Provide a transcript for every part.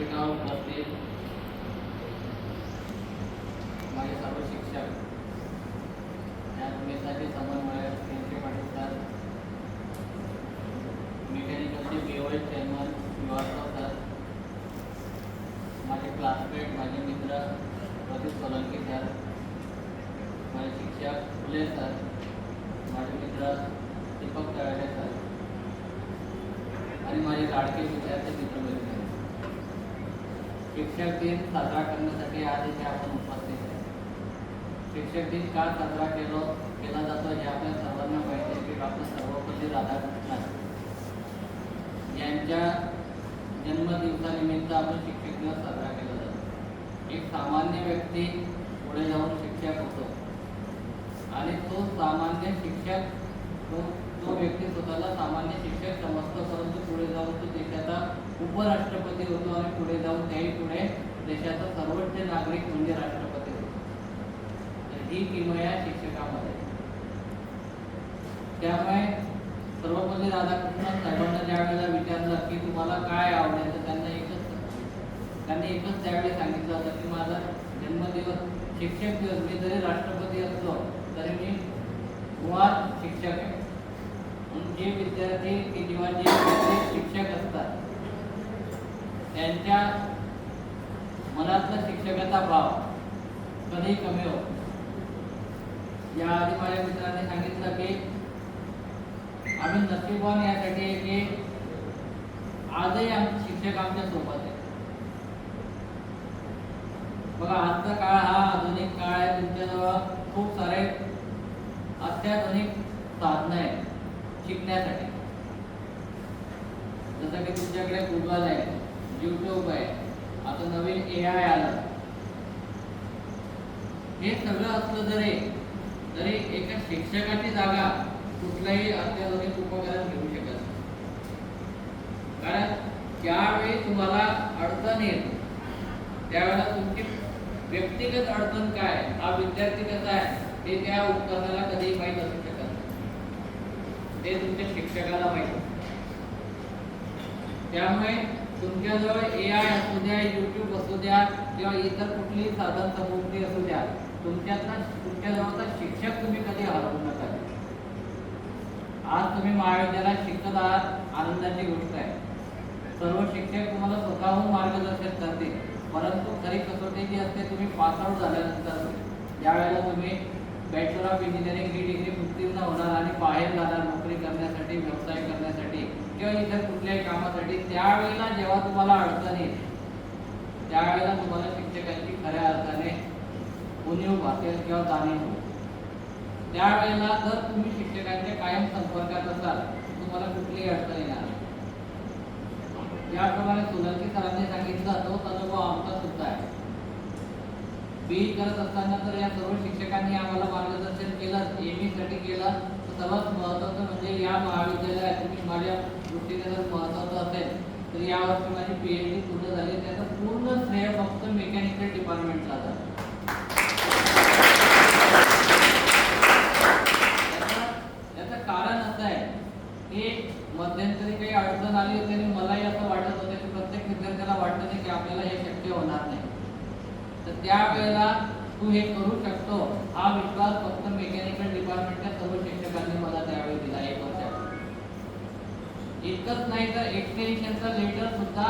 व्यासपीठावर उपस्थित माझे सर्व शिक्षक, या निमित्ताचे समन्वयक त्यांचे पाटील सर, मेकॅनिकलचे BOI चेअरमन श्रीवास्तव सर, माझे क्लासमेट, माझे मित्र प्रदीप सोलंकी सर, माझे शिक्षक फुले सर, माझे मित्र दीपक तळाटे सर आणि माझे लाडके विद्यार्थी मित्रमैत्रिणी. शिक्षक दिन साजरा करण्यासाठी आज इथे आपण उपस्थित आहे. शिक्षक दिन का साजरा केला जातो हे आपल्या सर्वांना माहिती आहे की डॉक्टर सर्वपल्ली राधाकृष्णन यांच्या जन्मदिवसानिमित्त आपण शिक्षक दिवस साजरा केला जातो. एक सामान्य व्यक्ती पुढे जाऊन शिक्षक होतो आणि तो सामान्य शिक्षक तो व्यक्ती स्वतःला सामान्य शिक्षक समजतो, परंतु पुढे जाऊन तो देशाचा उपराष्ट्रपती होतो आणि पुढे जाऊन त्याही पुढे देशाचा सर्वोच्च नागरिक म्हणजे राष्ट्रपती होतो. तर ही किमया शिक्षकामध्ये. त्यामुळे सर्वपल्ली राधाकृष्णन साहेबांना ज्या वेळेला विचारलं की तुम्हाला काय आवडेल, तर त्यांनी एकच त्यावेळी सांगितलं होतं की माझा जन्मदिवस शिक्षक दिवस, मी जरी राष्ट्रपती असलो तरी मी मुळात शिक्षक आहे. म्हणून जे विद्यार्थी किंवा जे शिक्षक असतात त्यांच्या मनातला शिक्षकाचा भाव कधी कमी होतो. याआधी माझ्या मित्राने सांगितलं की आम्ही नशीबवान यासाठी आहे की आजही शिक्षक आमच्या सोबत आहे. बघा, आजचा काळ हा आधुनिक काळ आहे. तुमच्याजवळ खूप सारे अत्याधुनिक साधनं आहेत शिकण्यासाठी. जसं की तुमच्याकडे गुगल आहे, YouTube आहे, आता नवीन AI आलं. हे सगळं असलं तरी एका शिक्षकाची जागा कुठलाही अत्याधुनिक उपकरण घेऊ शकत नाही. कारण ज्यावेळी तुम्हाला अडचण येईल त्यावेळेला तुमची व्यक्तिगत अडचण काय, हा विद्यार्थी कसा आहे ते त्या उपकरणाला कधीही माहीत असू शकत नाही. ते तुमच्या शिक्षकाला माहीत असतं. त्यामुळे तुमच्याजवळ AI असू द्या, YouTube असू द्या किंवा इतर कुठलीही साधन सामुग्री असू द्या, तुमच्याजवळचा शिक्षक तुम्ही कधी हरवू नका. आज तुम्ही महाविद्यालयात शिकत आहात, आनंदाची गोष्ट आहे. सर्व शिक्षक तुम्हाला स्वतःहून मार्गदर्शन करतील, परंतु खरी कसोटी जी असते तुम्ही पासआउट झाल्यानंतर, ज्यावेळेला तुम्ही bachelor of engineering he degree उत्तीर्ण होणार आणि बाहेर जाणार नोकरी करण्यासाठी, व्यवसाय करण्यासाठी किंवा इतर कुठल्याही कामासाठी, त्यावेळेला जेव्हा तुम्हाला अडचण येईल त्यावेळेला तुम्हाला शिक्षकांची खऱ्या अर्थाने उणीव भासेल किंवा जाणीव होईल. त्यावेळेला जर तुम्ही शिक्षकांच्या कायम संपर्कात असाल तर तुम्हाला कुठलीही अडचण येणार. याप्रमाणे सोलंकी सरांनी सांगितलं, तोच अनुभव आमचा सुद्धा आहे. BE करत असताना तर या सर्व शिक्षकांनी आम्हाला मार्गदर्शन केलं. ME साठी केलं. तर सर्वात महत्त्वाचं म्हणजे या महाविद्यालयात तुम्ही माझ्या दृष्टीने जर महत्त्वाचं असेल तर यावर्षी माझी PhD पूर्ण झाली. त्याचं पूर्ण श्रेय फक्त मेकॅनिकल डिपार्टमेंटला जातं. याचं कारण असं आहे की मध्यंतरी काही अडचण आली होती आणि मलाही असं वाटत होतं की प्रत्येक विद्यार्थ्याला वाटतं नाही की आपल्याला हे शक्य होणार नाही. तर त्यावेळेला तू हे करू शकतो हा विश्वास फक्त मेकॅनिकल डिपार्टमेंटच्या सर्व शिक्षकांनी मला त्यावेळी दिला. 1 वर्षापूर्वी इतकंच नाही तर एक्सटेन्शनचा लेटर सुद्धा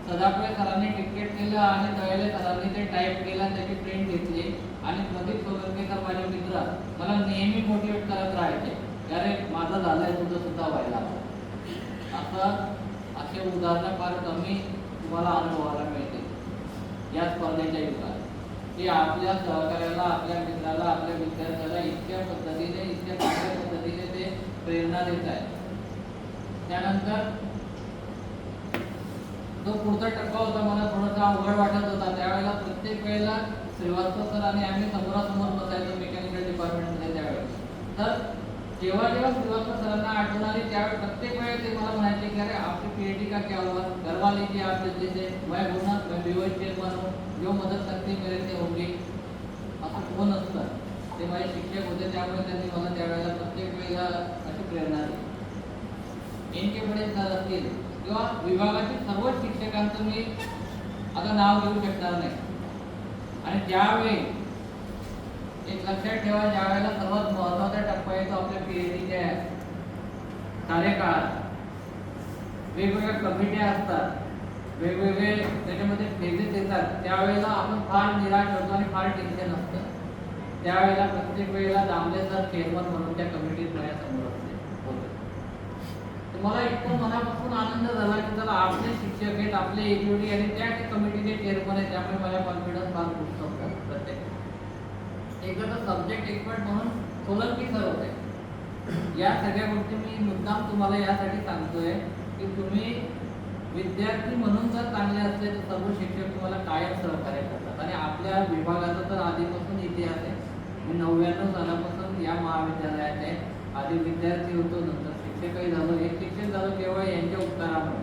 सदापुरे सरांनी डिक्टेट केलं आणि तळेले सरांनी ते टाईप केलं, त्याची प्रिंट घेतली आणि प्रदीप सोलंकी सर माझे मित्र मला नेहमी मोटिवेट करत राहायचे, अरे माझं झालंय तुझं सुद्धा व्हायला. असे उदाहरणं फार कमी तुम्हाला अनुभवायला मिळतील या स्पर्धेच्या युगात, की आपल्या सहकार्याला, आपल्या मित्राला, आपल्या विद्यार्थ्याला इतक्या पद्धतीने, इतक्या चांगल्या पद्धतीने ते प्रेरणा देत आहेत. त्यानंतर जो पुढचा टप्पा होता मला थोडासा अवघड वाटत होता. त्यावेळेला प्रत्येक वेळेला श्रीवास्तव सर आणि आम्ही समोरासमोर बसायचो मेकॅनिकल डिपार्टमेंटमध्ये. त्यावेळेस तर जेव्हा श्रीवास्तव सरांना आठवण आली त्यावेळी प्रत्येक वेळेस ते मला म्हणायचे की अरे आपली PhD का क्या हुआ, घर वाले जी आप जल्दी से मैं बोलना मैं BOI चेयरमन हूँ, जो मदद करते मेरे से होगी. असं कोण असतं, ते माझे शिक्षक होते. त्यामुळे त्यांनी मला त्यावेळेला प्रत्येक वेळेला अशी प्रेरणा दिली. इनके बडे सर असतील किंवा विभागातील सर्व शिक्षकांचं मी आता नाव घेऊ शकणार नाही. आणि ज्यावेळी एक लक्षात ठेवा, ज्या वेळेला सर्वात महत्वाचा टप्पा येतो आपल्या पीएचडीच्या कार्यकाळात, वेगवेगळ्या कमिट्या असतात, वेगवेगळे त्याच्यामध्ये फेजेस येतात, त्यावेळेला आपण फार निराश होतो आणि फार टेन्शन असतं. त्यावेळेला प्रत्येक वेळेला दामले सर चेअरमन म्हणून त्या कमिटीत माझ्यासमोर होते. मला इतकं मनापासून आनंद झाला की चला आपले शिक्षक आहेत, आपले एचओडी आणि त्या कमिटीचे चेअरमन आहेत, त्यामुळे माझा कॉन्फिडन्स फार खूप होता. प्रत्येक एकदा सब्जेक्ट एक्सपर्ट म्हणून सोलंकी सर होते. या सगळ्या गोष्टी मी मुद्दाम तुम्हाला यासाठी सांगतोय की तुम्ही विद्यार्थी म्हणून जर चांगले असले तर सर्व शिक्षक तुम्हाला कायम सहकार्य करतात. आणि आपल्या विभागाचा तर आधीपासून इतिहास आहे. मी 99 सालापासून या महाविद्यालयात आहे. आधी विद्यार्थी होतो, नंतर शिक्षकही झालो. एक शिक्षक झालो केवळ यांच्या उपकारामुळे.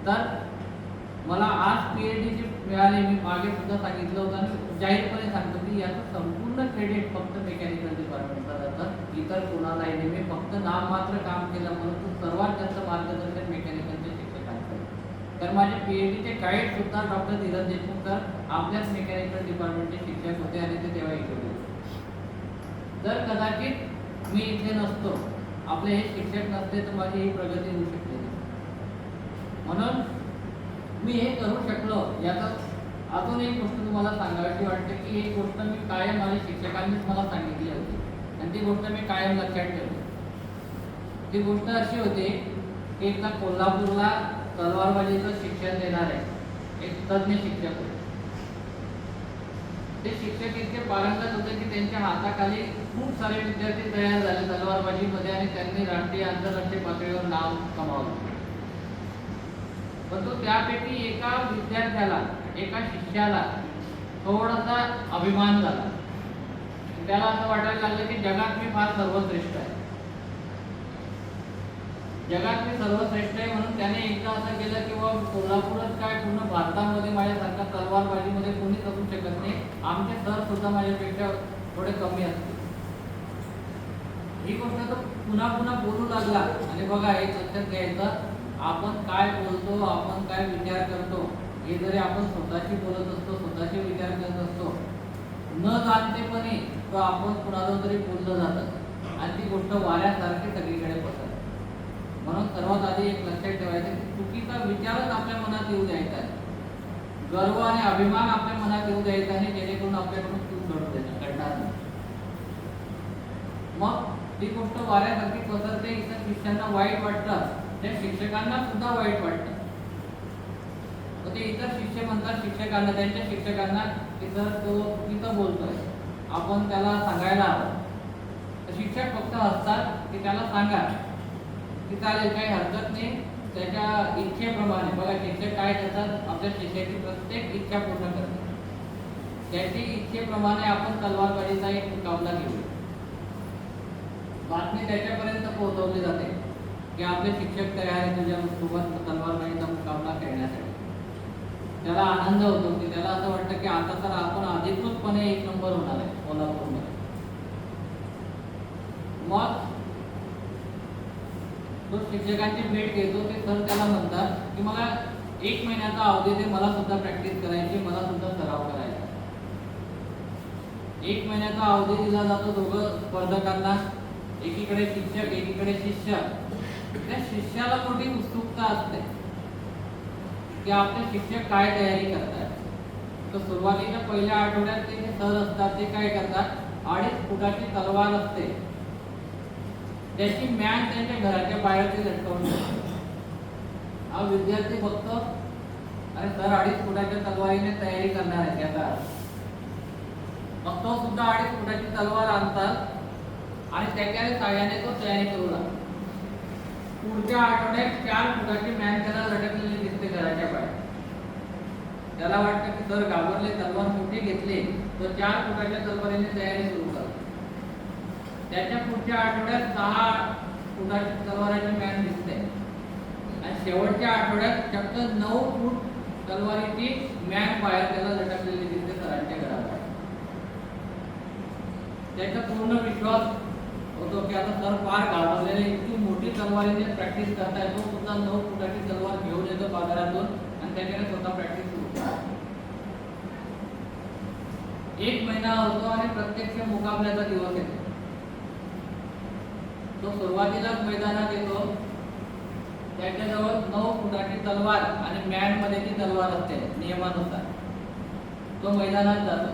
तर मला आज पीएचडी मिळाली. मी मागे सुद्धा सांगितलं होतं आणि जाहीरपणे सांगतो की याचं संपूर्ण क्रेडिट फक्त मेकॅनिकल डिपार्टमेंटला जातं, इतर कोणालाही नाही. मी फक्त नाममात्र काम केलं, परंतु सर्वात जास्त मार्गदर्शन मेकॅनिकलचे शिक्षकांचं. तर माझे पीएचडीचे गाईड सुद्धा डॉक्टर धीरज देशमुख सर आपल्याच मेकॅनिकल डिपार्टमेंटचे शिक्षक होते आणि ते तेव्हा इथे होते. जर कदाचित मी इथे नसतो, आपले हे शिक्षक नसते, तर माझी ही प्रगती होऊ शकते. म्हणून मी हे करू शकलो. याचा अजून एक गोष्ट तुम्हाला सांगायची वाटते की एक गोष्ट मी कायम माझ्या शिक्षकांनीच मला सांगितली होती आणि ती गोष्ट मी कायम लक्षात ठेवली. ती गोष्ट अशी होती की एकदा कोल्हापूरला तलवारबाजीचं शिक्षण देणारे एक तज्ज्ञ शिक्षक होते. ते शिक्षक इतके पारंगत होते की त्यांच्या हाताखाली खूप सारे विद्यार्थी तयार झाले तलवारबाजीमध्ये आणि त्यांनी राष्ट्रीय आंतरराष्ट्रीय पातळीवर नाव कमावलं. परंतु त्यापैकी एका विद्यार्थ्याला, एका शिष्याला थोडासा अभिमान झाला. त्याला असं वाटायला लागलं की जगात मी फार सर्वश्रेष्ठ आहे, जगात मी सर्वश्रेष्ठ आहे. म्हणून त्याने एकदा असं केलं की बाबा कोल्हापूरच काय, पूर्ण भारतामध्ये माझ्यासारखा तलवारबाजीमध्ये कोणीच असू शकत नाही, आमचे सर सुद्धा माझ्यापेक्षा थोडे कमी असतील. ही गोष्ट तो पुन्हा पुन्हा बोलू लागला. आणि बघा, एक लक्षात घ्यायचं, आपण काय बोलतो, आपण काय विचार करतो, हे जरी आपण स्वतःशी बोलत असतो, स्वतःशी विचार करत असतो, न जाणतेपणे तो आपण कुणाला तरी बोललं जातं आणि ती गोष्ट वाऱ्यासारखी सगळीकडे पसरते. म्हणून सर्वात आधी एक लक्षात ठेवायचं की चुकीचा विचारच आपल्या मनात येऊ द्यायचा आहे, गर्व आणि अभिमान आपल्या मनात येऊ द्यायचा आहे, जेणेकरून आपल्याकडून चूक घडणार नाही. मग ती गोष्ट वाऱ्यासारखी पसरते. इतर शिष्यांना वाईट वाटतं, त्या शिक्षकांना सुद्धा वाईट वाटतं. ते इतर शिष्य म्हणतात शिक्षकांना, त्यांच्या शिक्षकांना की सर तो चुकीचं बोलतोय, आपण त्याला सांगायला हवं. तर शिक्षक फक्त हसतात की त्याला सांगा की चालेल, काही हरकत नाही, त्याच्या इच्छेप्रमाणे. बघा, शिक्षक काय करतात, आपल्या शिष्याची प्रत्येक इच्छा पूर्ण करतात. त्याची इच्छेप्रमाणे आपण तलवारबाजीचा एक मुकाबला घेऊ. बातमी त्याच्यापर्यंत पोहोचवली जाते की आपले शिक्षक तयार आहे तुझ्या सोबत तलवारबाजीचा मुकाबला खेळण्यासाठी. त्याला आनंद होतो की त्याला असं वाटतं की आता तर आपण अधिकृतपणे 1 नंबर होणार आहे कोल्हापूरमध्ये. मग तो शिक्षकांची भेट घेतो. ते सर त्याला म्हणतात की मला 1 महिन्याचा अवधी दे, मला सुद्धा प्रॅक्टिस करायची, मला सुद्धा सराव करायचा. 1 महिन्याचा अवधी दिला जातो दोघं स्पर्धकांना, एकीकडे शिक्षक, एकीकडे शिष्य. त्या शिष्याला मोठी उत्सुकता असते की आपले शिक्षक काय तयारी करतात. तर सुरुवातीच्या पहिल्या आठवड्यात ते जे सर असतात ते काय करतात, 2.5 फुटाची तलवार असते, त्याची मॅन त्यांच्या घराच्या बाहेर ते लटकवून ठेवतात. हा विद्यार्थी बघतो, अरे सर 2.5 फुटाच्या तलवारीने तयारी करणार आहे त्याचा. मग तो सुद्धा 2.5 फुटाची तलवार आणतात आणि त्याच्या साह्याने तो तयारी करू लागतो. पुढच्या आठवड्यात 4 फुटाची मॅन त्याला लटकलेली दिसते घराच्या बाहेर. त्याला वाटतं की सर घाबरले, तलवार मोठी घेतली, तर 4 फुटाच्या तलवारीने तयारी सुरू करतो. त्याच्या पुढच्या आठवड्यात 6 फुटाची तलवाराची मॅन दिसते आणि शेवटच्या आठवड्यात चक्क 9 फूट तलवारीची मॅन बाहेर त्याला लटकलेली दिसते सरांच्या घराबाहेर. त्याचा पूर्ण विश्वास होतो की आता सर फार घाबरलेले, इतकी मोठी तलवारीने प्रॅक्टिस करताय. तो सुद्धा 9 फुटाची तलवार घेऊन येतो बाजारातून आणि त्याच्याने स्वतः प्रॅक्टिस सुरू केली. 1 महिना होतो आणि प्रत्यक्ष मुकाबल्याचा दिवस येतो. तो सुरुवातीलाच मैदानात येतो. त्याच्याजवळ 9 फुटाची तलवार आणि मॅन मध्ये ती तलवार असते नियमानुसार. तो मैदानात जातो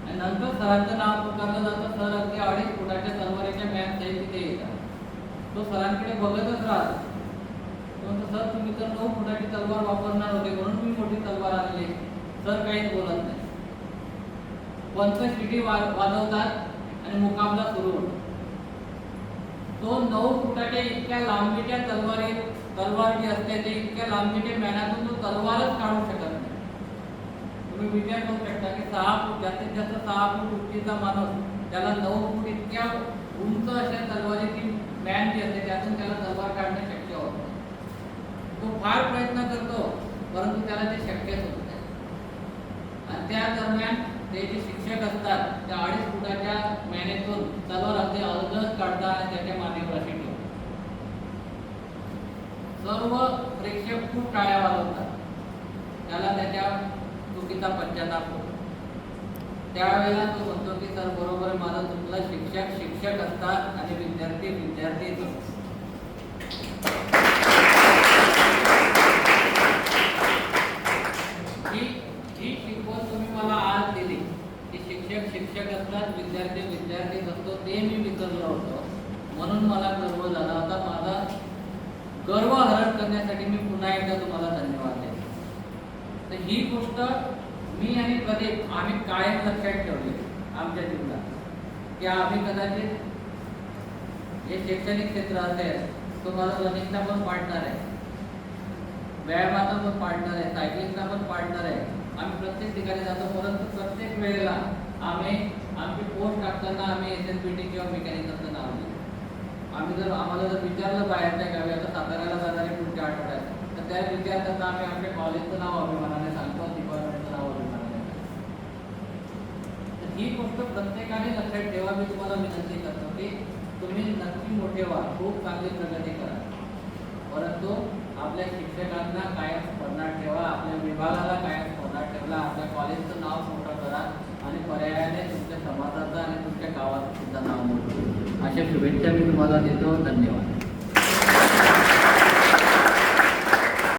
आणि नंतर सरांचं नाव पुकारलं जातं. सर अगदी 2.5 फुटाच्या तलवारीच्या मॅन सहित तिथे येतात. तो सरांकडे बघतच राहतो. तो म्हणतो, सर तुम्ही तर 9 फुटाची तलवार वापरणार होते म्हणून मी मोठी तलवार आणली. सर काहीच बोलत नाही. पंच शिटी वाजवतात आणि मुकाबला सुरू होतो. तो 9 फुटाच्या इतक्या लांबीच्या तलवार जी असते ते इतक्या लांबीच्या मॅनातून तो तलवारच काढू शकत नाही. तुम्ही विचार करू शकता की 6 फूट जास्तीत जास्त 6 फूट उंचीचा माणूस त्याला 9 फूट इतक्या उंच अशा तलवारीची मॅन जी असते त्यातून त्याला तलवार काढणे शक्य होत नाही. तो फार प्रयत्न करतो परंतु त्याला ते शक्यच होत नाही. आणि त्या दरम्यान ते जे शिक्षक असतात त्या 2.5 फुटाच्या मॅनेतून तलवार अगदी अलगद काढतात आणि त्याच्या मानेवर अशी ठेवतात. सर्व प्रेक्षक खूप टाळ्या वाजवतात. त्याला त्याच्या चुकीचा पश्चाताप होतो. त्यावेळेला तो म्हणतो की सर बरोबर आहे, माझं चुकलं. शिक्षक शिक्षक असतात आणि विद्यार्थी विद्यार्थीच असतात. ही शिकवण तुम्ही मला आज दिली की शिक्षक शिक्षक असतात, विद्यार्थी विद्यार्थीच असतो. ते मी विसरलो होतो म्हणून मला गर्व झाला होता. माझा गर्व हरण करण्यासाठी मी पुन्हा एकदा तुम्हाला धन्यवाद देतो. तर ही गोष्ट मी आणि प्रदीप आम्ही कायम लक्षात ठेवली आमच्या जीवनात की आम्ही कदाचित हे शैक्षणिक क्षेत्र असेल तो माझा रनिंगचा पण पार्टनर आहे, व्यायामाचा पण पार्टनर आहे, सायकलिंगचा पण पार्टनर आहे. आम्ही प्रत्येक ठिकाणी जातो परंतु प्रत्येक वेळेला आमची पोस्ट टाकताना आम्ही SSBT किंवा मेकॅनिकलचं नाव दिलं. आम्हाला जर विचारलं बाहेरच्या गावी आता साताऱ्याला जाणारे पुढच्या आठवड्यात तर त्या विद्यार्थ्यांना आम्ही आमच्या कॉलेजचं नाव अभिमानाने सांगतो, डिपार्टमेंटचं नाव अभिमानाने सांगतो. तर ही गोष्ट प्रत्येकाने लक्षात ठेवा. मी तुम्हाला विनंती करतो की तुम्ही नक्की मोठे व्हा, खूप चांगली प्रगती करा, परंतु आपल्या शिक्षकांना कायम स्मरणात ठेवा, आपल्या विभागाला कायम स्मरणात ठेवा, आपल्या कॉलेजचं नाव मोठं करा आणि पर्यायाने तुमच्या समाजाचं आणि तुमच्या गावाचं सुद्धा नाव मोठं. अशा शुभेच्छा मी तुम्हाला देतो. धन्यवाद.